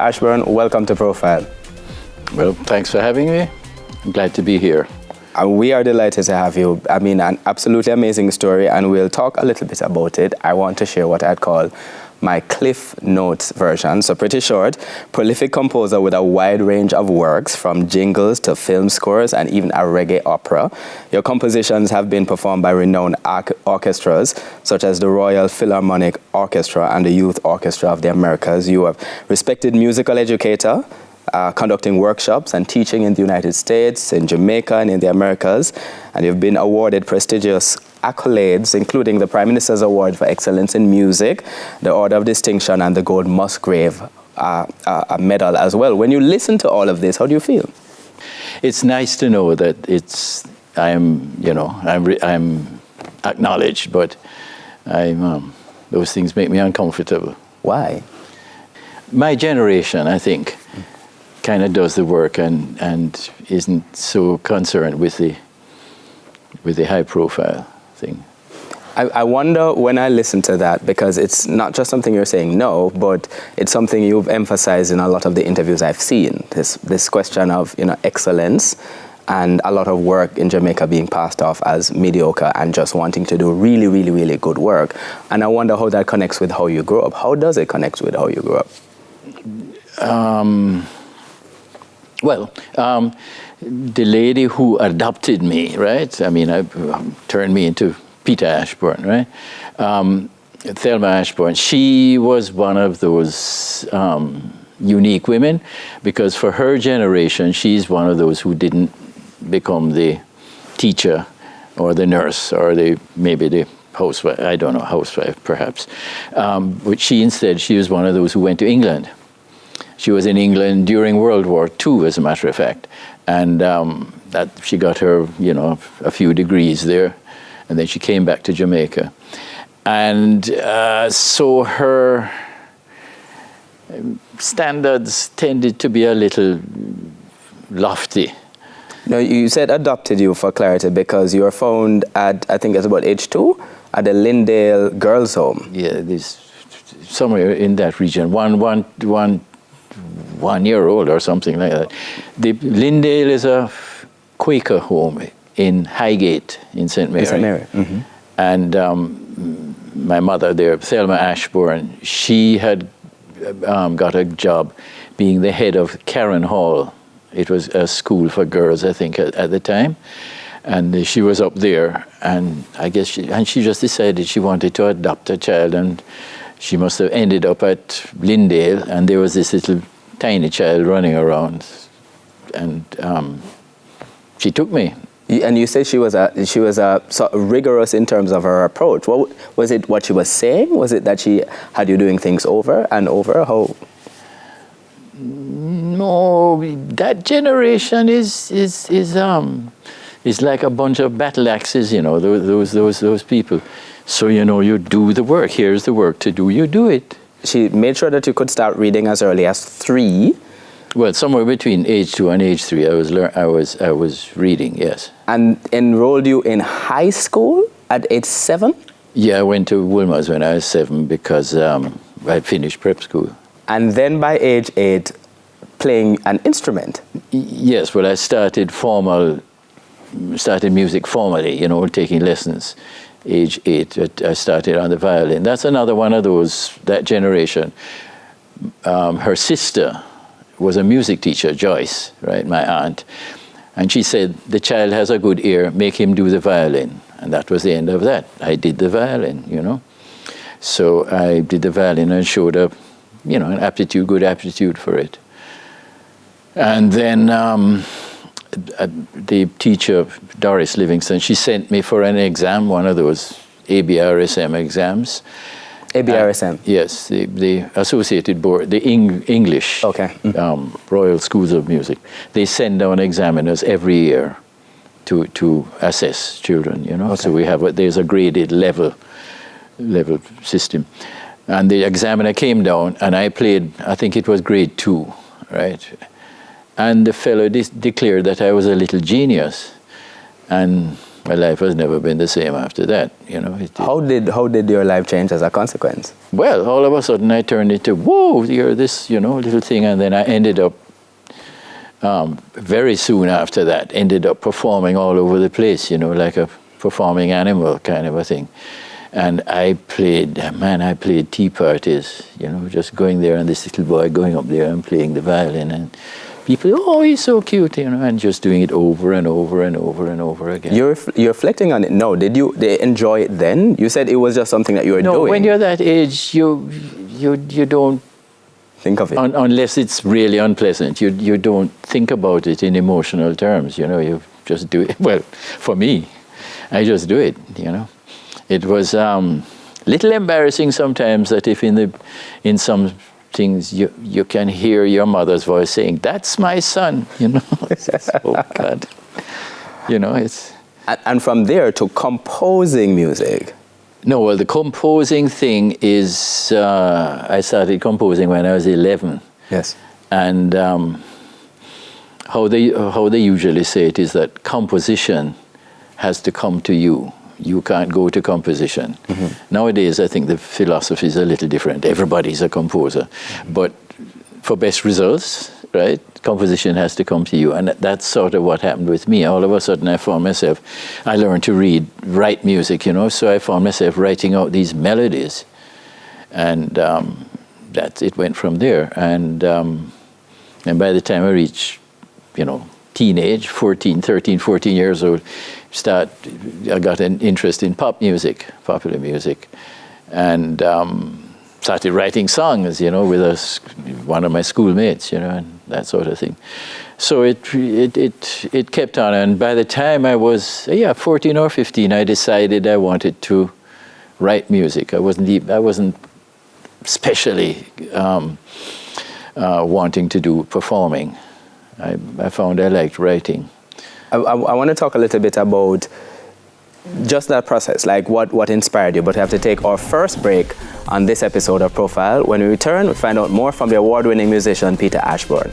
Ashbourne, welcome to Profile. Well, thanks for having me. I'm glad to be here. We are delighted to have you. I mean, an absolutely amazing story, and we'll talk a little bit about it. I want to share what I'd call my Cliff Notes version. So pretty short, prolific composer with a wide range of works, from jingles to film scores and even a reggae opera. Your compositions have been performed by renowned orchestras, such as the Royal Philharmonic Orchestra and the Youth Orchestra of the Americas. You are a respected musical educator, conducting workshops and teaching in the United States, in Jamaica, and in the Americas. And you've been awarded prestigious accolades, including the Prime Minister's Award for Excellence in Music, the Order of Distinction, and the Gold Musgrave medal as well. When you listen to all of this, how do you feel? It's nice to know that I'm acknowledged, but those things make me uncomfortable. Why? My generation, I think, kind of does the work and isn't so concerned with the high profile thing. I wonder when I listen to that, because it's not just something you're saying no, but it's something you've emphasized in a lot of the interviews I've seen, this question of excellence and a lot of work in Jamaica being passed off as mediocre and just wanting to do really, really, really good work. And I wonder how that connects with how you grew up. How does it connect with how you grew up? The lady who adopted me, right? I mean, turned me into Peter Ashbourne, right? Thelma Ashbourne, she was one of those unique women, because for her generation, she's one of those who didn't become the teacher or the nurse or maybe the housewife, I don't know, housewife perhaps. But she was one of those who went to England. She was in England during World War II, as a matter of fact. And that she got her, a few degrees there. And then she came back to Jamaica. And so her standards tended to be a little lofty. No, you said adopted you, for clarity, because you were found at, I think it's about age 2, at the Lindale Girls' Home. Yeah, somewhere in that region, one year old or something like that. The Lindale is a Quaker home in Highgate in St. Mary. St. Mary. Mm-hmm. And my mother there, Thelma Ashbourne, she had got a job being the head of Karen Hall. It was a school for girls, I think, at the time. And she was up there, and I guess she just decided she wanted to adopt a child, and she must have ended up at Lindale, and there was this little tiny child running around, and she took me. And you said she was sort of rigorous in terms of her approach. What was it? What she was saying? Was it that she had you doing things over and over? How? No, that generation is like a bunch of battle axes, those people. So, you do the work. Here's the work to do. You do it. She made sure that you could start reading as early as 3. Well, somewhere between age 2 and age 3, I was reading. Yes. And enrolled you in high school at age 7? Yeah, I went to Wilmers when I was 7 because I finished prep school. And then by age 8, playing an instrument? Yes. Well, I started music formally. Taking lessons. Age 8, I started on the violin. That's another one of those, that generation. Her sister was a music teacher, Joyce, right, my aunt. And she said, the child has a good ear, make him do the violin. And that was the end of that. I did the violin, So I did the violin and showed up, an good aptitude for it. And then the teacher, Doris Livingston, she sent me for an exam, one of those ABRSM exams. ABRSM? Yes, the Associated Board, the English, okay. Royal Schools of Music. They send down examiners every year to assess children, Okay. So there's a graded level system. And the examiner came down, and I played, I think it was grade 2, right? And the fellow declared that I was a little genius. And my life has never been the same after that. How did your life change as a consequence? Well, all of a sudden I turned into, whoa, you're this, little thing. And then I ended up, very soon after that, ended up performing all over the place, like a performing animal kind of a thing. And I played tea parties, just going there and this little boy going up there and playing the violin. And people, oh, he's so cute, and just doing it over and over and over and over again. You're reflecting on it now. Did they enjoy it then? You said it was just something that you were doing. No, when you're that age, you don't think of it. Unless it's really unpleasant. You don't think about it in emotional terms, you just do it. Well, for me, I just do it, It was little embarrassing sometimes that if in some things you can hear your mother's voice saying, "That's my son," Oh God, it's. And from there to composing music. No, well, the composing thing is I started composing when I was 11. Yes. And how they usually say it is that composition has to come to you. You can't go to composition. Mm-hmm. Nowadays, I think the philosophy is a little different. Everybody's a composer. But for best results, right, composition has to come to you. And that's sort of what happened with me. All of a sudden, I learned to write music, so I found myself writing out these melodies. And it went from there. And by the time I reached, teenage, 13, 14 years old, I got an interest in pop music, popular music, and started writing songs, with one of my schoolmates, and that sort of thing. So it kept on, and by the time I was 14 or 15, I decided I wanted to write music. I wasn't especially wanting to do performing. I found I liked writing. I want to talk a little bit about just that process, like what inspired you. But we have to take our first break on this episode of Profile. When we return, we'll find out more from the award-winning musician, Peter Ashbourne.